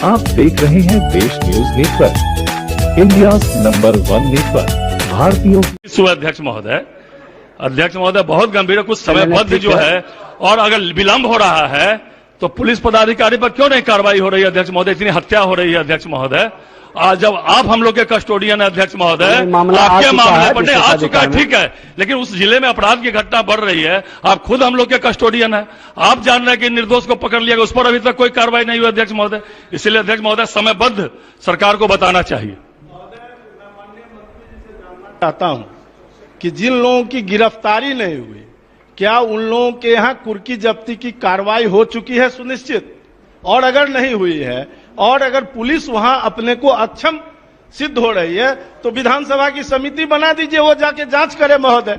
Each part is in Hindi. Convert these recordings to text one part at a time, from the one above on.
आप देख रहे हैं देश news network, India number 1 network. भारतीयों अध्यक्ष महोदय बहुत गंभीर है। कुछ समयबद्ध जो है, और अगर विलंब हो रहा है तो पुलिस पदाधिकारी पर क्यों नहीं कार्रवाई हो रही है अध्यक्ष महोदय? इतनी हत्या हो रही है अध्यक्ष महोदय। आज जब आप हम लोग के कस्टोडियन है अध्यक्ष महोदय, आपके मामले पर नहीं आ चुका है, ठीक है, लेकिन उस जिले में अपराध की घटना बढ़ रही है। आप खुद हम लोग के कस्टोडियन है, आप जान रहे हैं कि निर्दोष को पकड़ लिया गया, उस पर अभी तक कोई कार्रवाई नहीं हुई अध्यक्ष महोदय। इसलिए अध्यक्ष महोदय समयबद्ध सरकार को बताना चाहिए। चाहता हूं कि जिन लोगों की गिरफ्तारी नहीं हुई, क्या उन लोगों के यहां कुर्की जब्ती की कार्रवाई हो चुकी है सुनिश्चित? और अगर नहीं हुई है, और अगर पुलिस वहां अपने को अक्षम सिद्ध हो रही है, तो विधानसभा की समिति बना दीजिए, वो जाके जांच करे महोदय।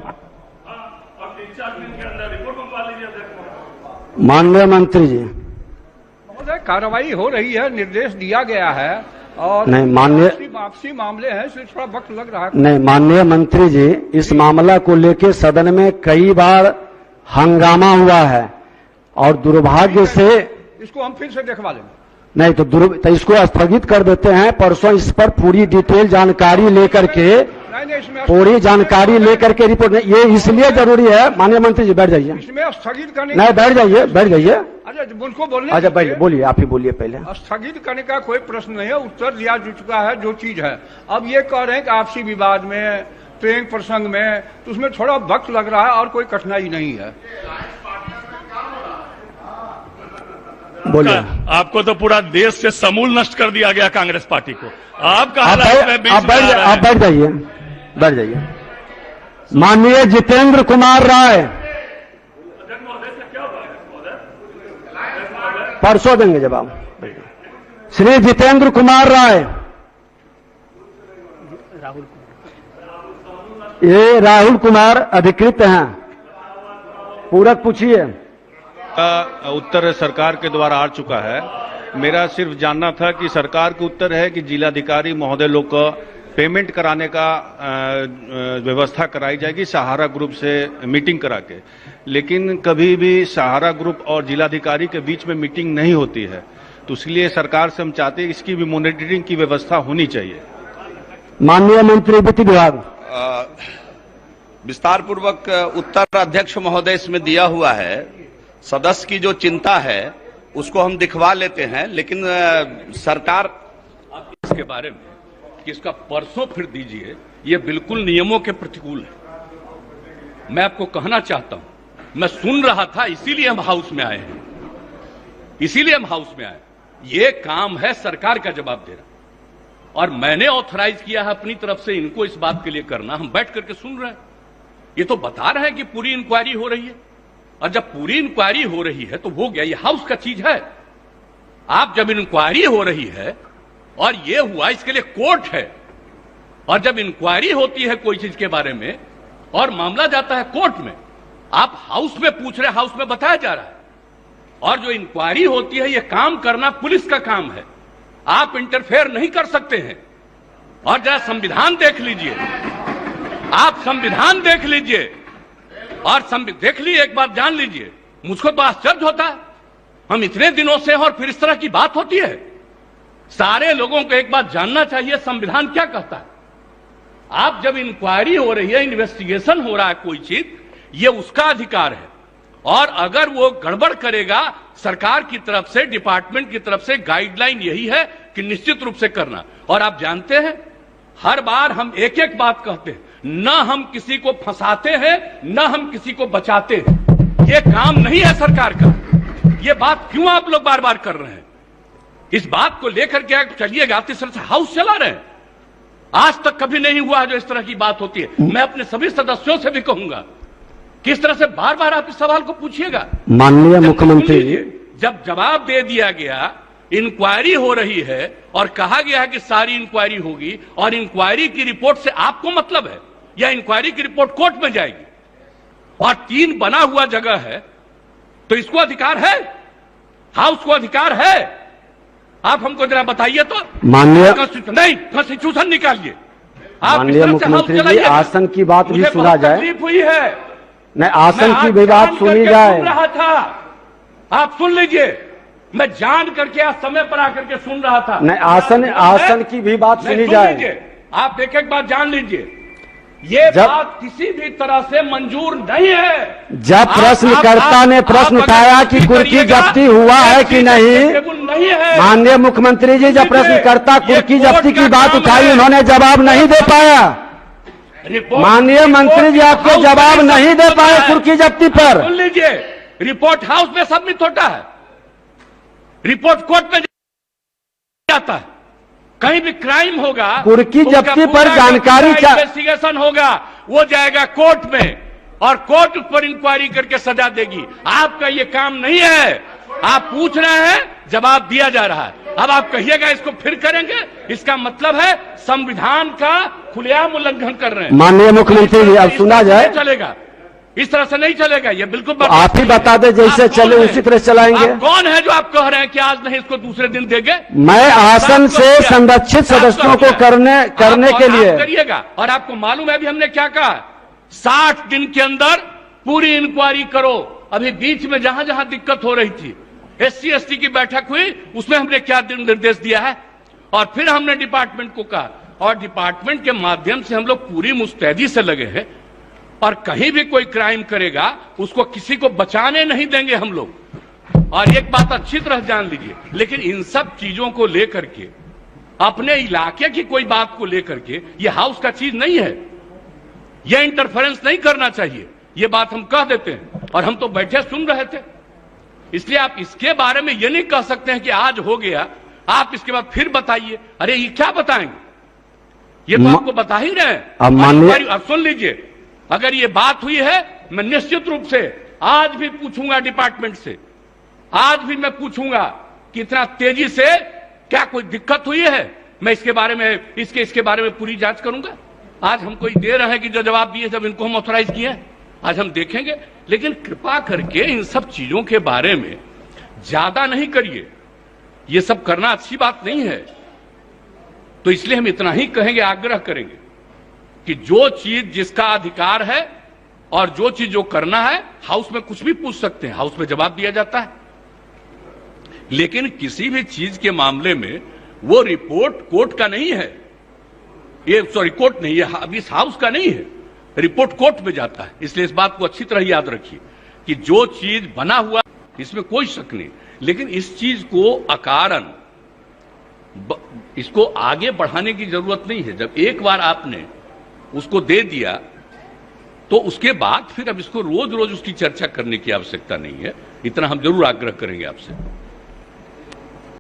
माननीय मंत्री जी, महोदय कार्रवाई हो रही है, निर्देश दिया गया है, और नहीं माननीय आपसी मामले हैं, इसलिए थोड़ा वक्त लग रहा है। नहीं माननीय मंत्री जी, इस मामला को लेकर सदन में कई बार हंगामा हुआ है, और दुर्भाग्य से इसको हम फिर से देखवा लेंगे। नहीं तो इसको स्थगित कर देते हैं। परसों इस पर पूरी डिटेल जानकारी लेकर के, पूरी जानकारी लेकर के रिपोर्ट, ये इसलिए जरूरी है। माननीय मंत्री जी बैठ जाइए, इसमें स्थगित करने नहीं बैठ जाइए, बैठ जाइए। अच्छा उनको बोलने, अच्छा बैठ, बोलिए, आप ही बोलिए पहले। स्थगित करने का कोई प्रश्न नहीं है, उत्तर दिया जा चुका है जो चीज है। अब ये कह रहे हैं कि आपसी विवाद में, प्रेम प्रसंग में, तो उसमें थोड़ा वक्त लग रहा है और कोई कठिनाई नहीं है। बोलिए। आपको तो पूरा देश से समूल नष्ट कर दिया गया कांग्रेस पार्टी को। आपका आप बैठ जाइए, बैठ जाइए। माननीय जितेंद्र कुमार राय, परसों देंगे जवाब। श्री जितेंद्र कुमार राय, ये राहुल कुमार अधिकृत हैं, पूरक पूछिए। का उत्तर सरकार के द्वारा आ चुका है। मेरा सिर्फ जानना था कि सरकार का उत्तर है कि जिलाधिकारी महोदय लोग को पेमेंट कराने का व्यवस्था कराई जाएगी सहारा ग्रुप से मीटिंग करा के, लेकिन कभी भी सहारा ग्रुप और जिलाधिकारी के बीच में मीटिंग नहीं होती है, तो इसलिए सरकार से हम चाहते हैं इसकी भी मॉनिटरिंग की व्यवस्था होनी चाहिए। माननीय मंत्री वित्त विभाग, विस्तार पूर्वक उत्तर अध्यक्ष महोदय इसमें दिया हुआ है। सदस्य की जो चिंता है उसको हम दिखवा लेते हैं, लेकिन सरकार इसके बारे में कि इसका परसों फिर दीजिए, ये बिल्कुल नियमों के प्रतिकूल है। मैं आपको कहना चाहता हूं, मैं सुन रहा था, इसीलिए हम हाउस में आए हैं, इसीलिए हम हाउस में आए। ये काम है सरकार का जवाब देना, और मैंने ऑथराइज किया है अपनी तरफ से इनको इस बात के लिए करना। हम बैठ करके सुन रहे हैं, ये तो बता रहे हैं कि पूरी इंक्वायरी हो रही है, और जब पूरी इंक्वायरी हो रही है तो हो गया, ये हाउस का चीज है। आप जब इंक्वायरी हो रही है और ये हुआ, इसके लिए कोर्ट है, और जब इंक्वायरी होती है कोई चीज के बारे में और मामला जाता है कोर्ट में, आप हाउस में पूछ रहे, हाउस में बताया जा रहा है। और जो इंक्वायरी होती है, ये काम करना पुलिस का काम है, आप इंटरफेयर नहीं कर सकते हैं। और जरा संविधान देख लीजिए, आप संविधान देख लीजिए, और देख लीजिए, एक बात जान लीजिए, मुझको तो आश्चर्य होता है, हम इतने दिनों से और फिर इस तरह की बात होती है। सारे लोगों को एक बात जानना चाहिए, संविधान क्या कहता है। आप जब इंक्वायरी हो रही है, इन्वेस्टिगेशन हो रहा है कोई चीज, ये उसका अधिकार है, और अगर वो गड़बड़ करेगा, सरकार की तरफ से, डिपार्टमेंट की तरफ से गाइडलाइन यही है कि निश्चित रूप से करना। और आप जानते हैं, हर बार हम एक एक बात कहते हैं, न हम किसी को फंसाते हैं, न हम किसी को बचाते हैं। ये काम नहीं है सरकार का। ये बात क्यों आप लोग बार बार कर रहे हैं? इस बात को लेकर के चलिएगा, इस तरह से हाउस चला रहे हैं। आज तक कभी नहीं हुआ जो इस तरह की बात होती है। मैं अपने सभी सदस्यों से भी कहूंगा, किस तरह से बार बार आप इस सवाल को पूछिएगा। माननीय मुख्यमंत्री, जब जवाब दे दिया गया, इंक्वायरी हो रही है और कहा गया है कि सारी इंक्वायरी होगी, और इंक्वायरी की रिपोर्ट से आपको मतलब है, या इंक्वायरी की रिपोर्ट कोर्ट में जाएगी, और 3 बना हुआ जगह है, तो इसको अधिकार है, हाउस को अधिकार है। आप हमको जरा बताइए तो। माननीय नहीं, कॉन्स्टिट्यूशन निकालिए। माननीय मुख्यमंत्री जी, आसन की बात भी सुना जाए। तकलीफ हुई है, नहीं, आसन की भी बात सुनी जाए। रहा था, आप सुन लीजिए, मैं जान करके आज समय पर आकर के सुन रहा था। नहीं, आसन की भी बात सुनी जाए। आप एक एक बात जान लीजिए, ये बात किसी भी तरह से मंजूर नहीं है। जब प्रश्नकर्ता ने प्रश्न उठाया कि कुर्की जब्ती हुआ है कि नहीं है, माननीय मुख्यमंत्री जी, जब प्रश्नकर्ता कुर्की जब्ती की बात उठाई, उन्होंने जवाब नहीं दे पाया। माननीय मंत्री जी आपको जवाब नहीं दे पाए कुर्की जब्ती पर। सुन लीजिए, रिपोर्ट हाउस में सबमिट होता है, रिपोर्ट कोर्ट में जाता है। कहीं भी क्राइम होगा, कुर्की जब्ती पर जानकारी इन्वेस्टिगेशन होगा, वो जाएगा कोर्ट में और कोर्ट उस पर इंक्वायरी करके सजा देगी। आपका ये काम नहीं है। आप पूछ रहे हैं, जवाब दिया जा रहा है। अब आप कहिएगा इसको फिर करेंगे, इसका मतलब है संविधान का खुलेआम उल्लंघन कर रहे हैं। माननीय मुख्यमंत्री जी, अब सुना जाए। चलेगा, इस तरह से नहीं चलेगा, ये बिल्कुल आप ही बता दें, जैसे चले उसी तरह चलाएंगे। आप कौन है जो आप कह रहे हैं कि आज नहीं इसको दूसरे दिन देंगे? मैं आसन से संरक्षित सदस्यों को करने के लिए करिएगा। और आपको मालूम है अभी हमने क्या कहा, 60 दिन के अंदर पूरी इंक्वायरी करो। अभी बीच में जहां जहां दिक्कत हो रही थी, SC ST की बैठक हुई, उसमें हमने क्या निर्देश दिया है, और फिर हमने डिपार्टमेंट को कहा, और डिपार्टमेंट के माध्यम से हम लोग पूरी मुस्तैदी से लगे हैं, और कहीं भी कोई क्राइम करेगा उसको किसी को बचाने नहीं देंगे हम लोग। और एक बात अच्छी तरह जान लीजिए, लेकिन इन सब चीजों को लेकर के, अपने इलाके की कोई बात को लेकर के, ये हाउस का चीज नहीं है, ये इंटरफेरेंस नहीं करना चाहिए, ये बात हम कह देते हैं। और हम तो बैठे सुन रहे थे, इसलिए आप इसके बारे में ये नहीं कह सकते हैं कि आज हो गया, आप इसके बाद फिर बताइए। अरे ये क्या बताएंगे, ये तो आपको बता ही रहे हैं। अब सुन लीजिए, अगर ये बात हुई है, मैं निश्चित रूप से आज भी पूछूंगा डिपार्टमेंट से, आज भी मैं पूछूंगा कि इतना तेजी से क्या कोई दिक्कत हुई है। मैं इसके बारे में इसके बारे में पूरी जांच करूंगा। आज हम कोई दे रहे हैं कि जो जवाब दिए जब इनको हम ऑथराइज किए हैं, आज हम देखेंगे। लेकिन कृपा करके इन सब चीजों के बारे में ज्यादा नहीं करिए, ये सब करना अच्छी बात नहीं है। तो इसलिए हम इतना ही कहेंगे, आग्रह करेंगे कि जो चीज जिसका अधिकार है और जो चीज जो करना है, हाउस में कुछ भी पूछ सकते हैं, हाउस में जवाब दिया जाता है। लेकिन किसी भी चीज के मामले में वो रिपोर्ट कोर्ट का नहीं है, ये सॉरी कोर्ट नहीं है, अभी इस हाउस का नहीं है, रिपोर्ट कोर्ट में जाता है। इसलिए इस बात को अच्छी तरह याद रखिए कि जो चीज बना हुआ इसमें कोई शक नहीं, लेकिन इस चीज को अकारण इसको आगे बढ़ाने की जरूरत नहीं है। जब एक बार आपने उसको दे दिया तो उसके बाद फिर अब इसको रोज रोज उसकी चर्चा करने की आवश्यकता नहीं है। इतना हम जरूर आग्रह करेंगे आपसे।